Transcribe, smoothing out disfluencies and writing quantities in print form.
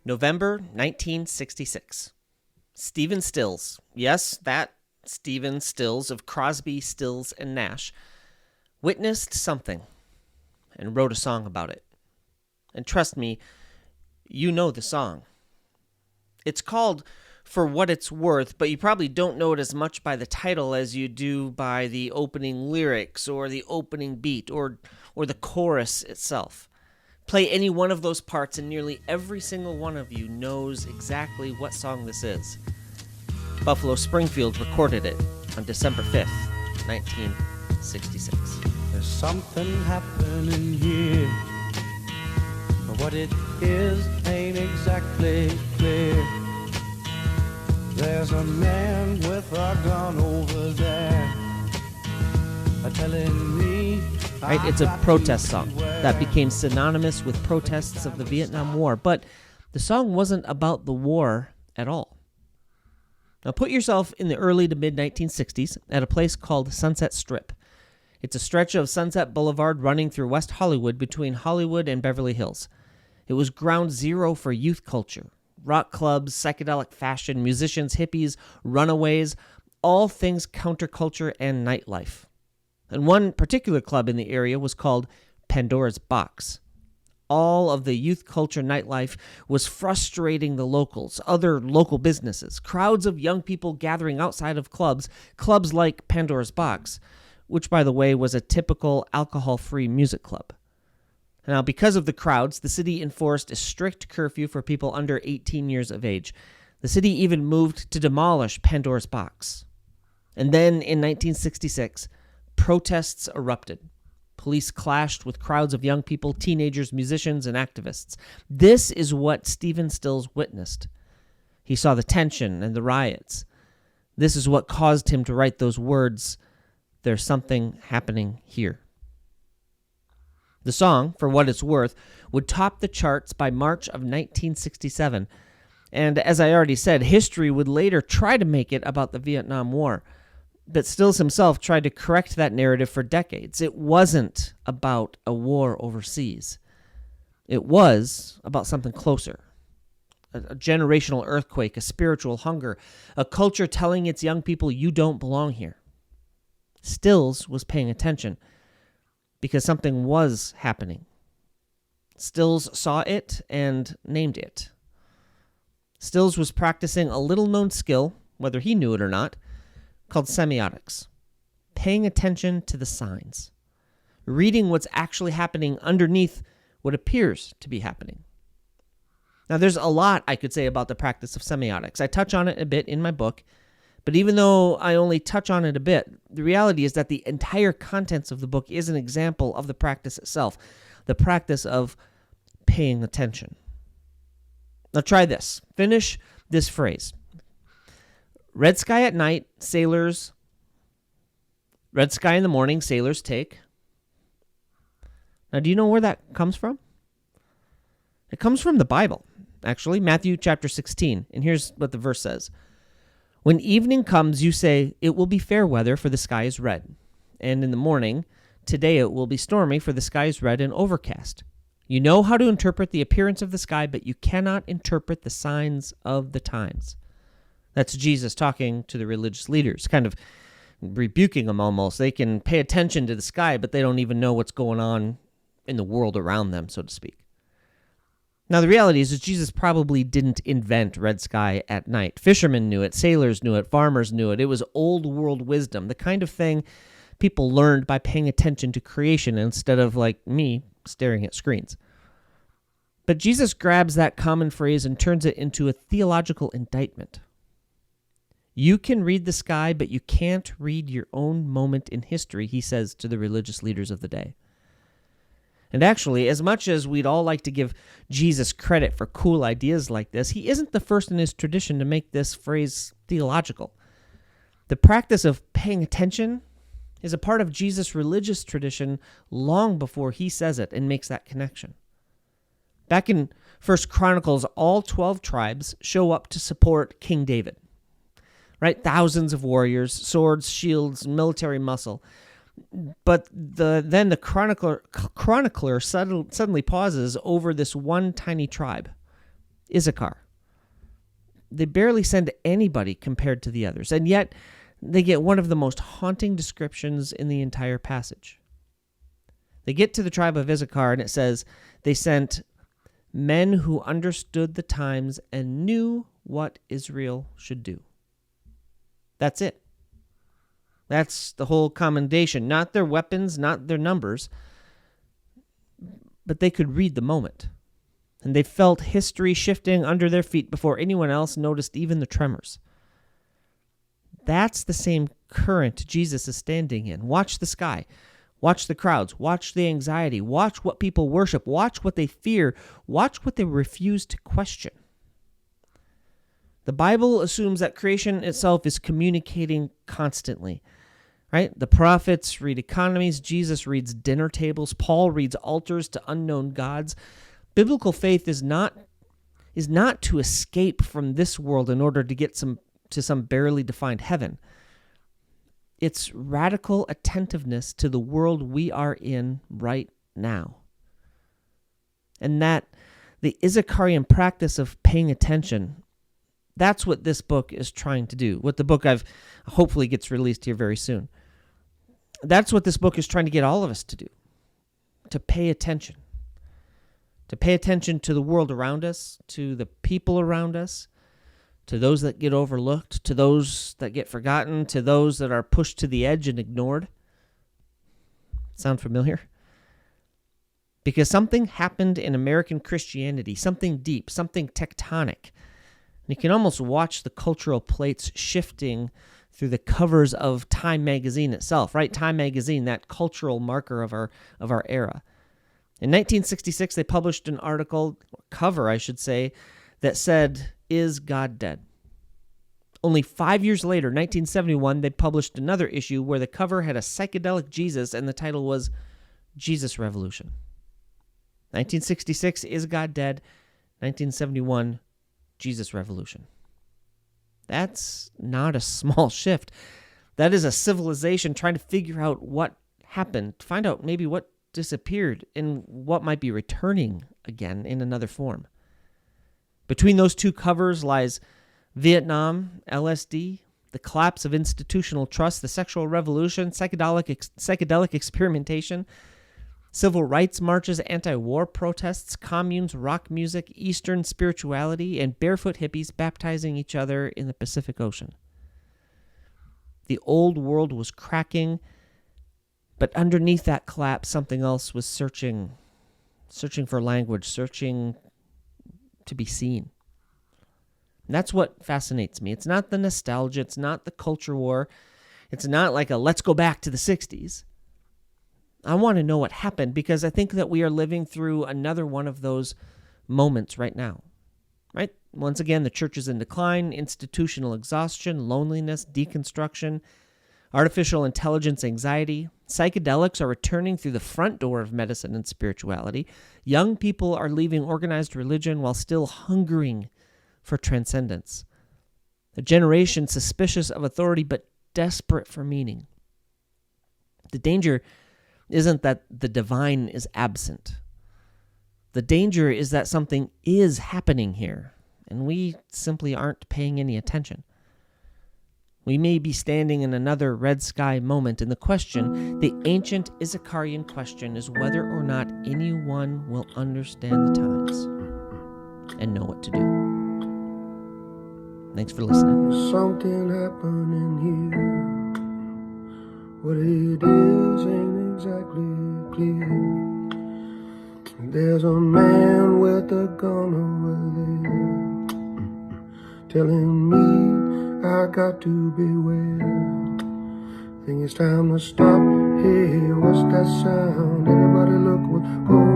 November 1966. Stephen Stills, yes, that Stephen Stills of Crosby, Stills, and Nash, witnessed something and wrote a song about it. And trust me, you know the song. It's called For What It's Worth, but you probably don't know it as much by the title as you do by the opening lyrics or the opening beat or the chorus itself. Play any one of those parts and nearly every single one of you knows exactly what song this is. Buffalo Springfield recorded it on December 5th, 1966. There's something happening here, but what it is ain't exactly clear. There's a man with a gun over there telling me. Right? It's a protest song that became synonymous with protests of the Vietnam War, but the song wasn't about the war at all. Now put yourself in the early to mid-1960s at a place called Sunset Strip. It's a stretch of Sunset Boulevard running through West Hollywood between Hollywood and Beverly Hills. It was ground zero for youth culture. Rock clubs, psychedelic fashion, musicians, hippies, runaways, all things counterculture and nightlife. And one particular club in the area was called Pandora's Box. All of the youth culture nightlife was frustrating the locals, other local businesses, crowds of young people gathering outside of clubs like Pandora's Box, which, by the way, was a typical alcohol-free music club. Now, because of the crowds, the city enforced a strict curfew for people under 18 years of age. The city even moved to demolish Pandora's Box. And then, in 1966, protests erupted. Police clashed with crowds of young people, teenagers, musicians, and activists. This is what Stephen Stills witnessed. He saw the tension and the riots. This is what caused him to write those words, "There's something happening here." The song, For What It's Worth, would top the charts by March of 1967. And as I already said, history would later try to make it about the Vietnam War. But Stills himself tried to correct that narrative for decades. It wasn't about a war overseas. It was about something closer. A generational earthquake, a spiritual hunger, a culture telling its young people, you don't belong here. Stills was paying attention because something was happening. Stills saw it and named it. Stills was practicing a little-known skill, whether he knew it or not, called semiotics, paying attention to the signs, reading what's actually happening underneath what appears to be happening. Now, there's a lot I could say about the practice of semiotics. I touch on it a bit in my book, but even though I only touch on it a bit, the reality is that the entire contents of the book is an example of the practice itself, the practice of paying attention. Now, try this. Finish this phrase. Red sky at night, sailors. Red sky in the morning, sailors take. Now, do you know where that comes from? It comes from the Bible, actually, Matthew chapter 16. And here's what the verse says. When evening comes, you say, it will be fair weather, for the sky is red. And in the morning, today it will be stormy, for the sky is red and overcast. You know how to interpret the appearance of the sky, but you cannot interpret the signs of the times. That's Jesus talking to the religious leaders, kind of rebuking them almost. They can pay attention to the sky, but they don't even know what's going on in the world around them, so to speak. Now, the reality is that Jesus probably didn't invent red sky at night. Fishermen knew it, sailors knew it, farmers knew it. It was old world wisdom, the kind of thing people learned by paying attention to creation instead of, like me, staring at screens. But Jesus grabs that common phrase and turns it into a theological indictment. You can read the sky, but you can't read your own moment in history, he says to the religious leaders of the day. And actually, as much as we'd all like to give Jesus credit for cool ideas like this, he isn't the first in his tradition to make this phrase theological. The practice of paying attention is a part of Jesus' religious tradition long before he says it and makes that connection. Back in 1 Chronicles, all 12 tribes show up to support King David. Right? Thousands of warriors, swords, shields, military muscle. But then the chronicler suddenly pauses over this one tiny tribe. Issachar. They barely send anybody compared to the others, and yet they get one of the most haunting descriptions in the entire passage. They get to the tribe of Issachar, and it says, they sent men who understood the times and knew what Israel should do. That's it. That's the whole commendation. Not their weapons, not their numbers, but they could read the moment. And they felt history shifting under their feet before anyone else noticed even the tremors. That's the same current Jesus is standing in. Watch the sky. Watch the crowds. Watch the anxiety. Watch what people worship. Watch what they fear. Watch what they refuse to question. The Bible assumes that creation itself is communicating constantly, right? The prophets read economies. Jesus reads dinner tables. Paul reads altars to unknown gods. Biblical faith is not to escape from this world in order to get to some barely defined heaven. It's radical attentiveness to the world we are in right now. And that the Issacharian practice of paying attention, that's what this book is trying to do. What the book hopefully gets released here very soon. That's what this book is trying to get all of us to do. To pay attention. To pay attention to the world around us, to the people around us, to those that get overlooked, to those that get forgotten, to those that are pushed to the edge and ignored. Sound familiar? Because something happened in American Christianity, something deep, something tectonic. And you can almost watch the cultural plates shifting through the covers of Time magazine itself, right? Time magazine, that cultural marker of our era. In 1966, they published an article, cover I should say, that said, "Is God Dead?" Only 5 years later, 1971, they published another issue where the cover had a psychedelic Jesus and the title was Jesus Revolution. 1966, "Is God Dead?" 1971, Jesus Revolution. That's not a small shift. That is a civilization trying to figure out what happened, find out maybe what disappeared and what might be returning again in another form. Between those two covers lies Vietnam, LSD, the collapse of institutional trust, the sexual revolution, psychedelic experimentation, civil rights marches, anti-war protests, communes, rock music, Eastern spirituality, and barefoot hippies baptizing each other in the Pacific Ocean. The old world was cracking, but underneath that collapse, something else was searching for language, searching to be seen. And that's what fascinates me. It's not the nostalgia. It's not the culture war. It's not like a let's go back to the 60s. I want to know what happened because I think that we are living through another one of those moments right now. Right? Once again, the church is in decline, institutional exhaustion, loneliness, deconstruction, artificial intelligence anxiety. Psychedelics are returning through the front door of medicine and spirituality. Young people are leaving organized religion while still hungering for transcendence. A generation suspicious of authority but desperate for meaning. The danger isn't that the divine is absent. The danger is that something is happening here, and we simply aren't paying any attention. We may be standing in another red sky moment, and the ancient Issacharian question is whether or not anyone will understand the times and know what to do. Thanks for listening. There's something happening here. What it is ain't exactly clear. There's a man with a gun over there telling me I got to beware. Think it's time to stop. Hey, what's that sound? Everybody look what's going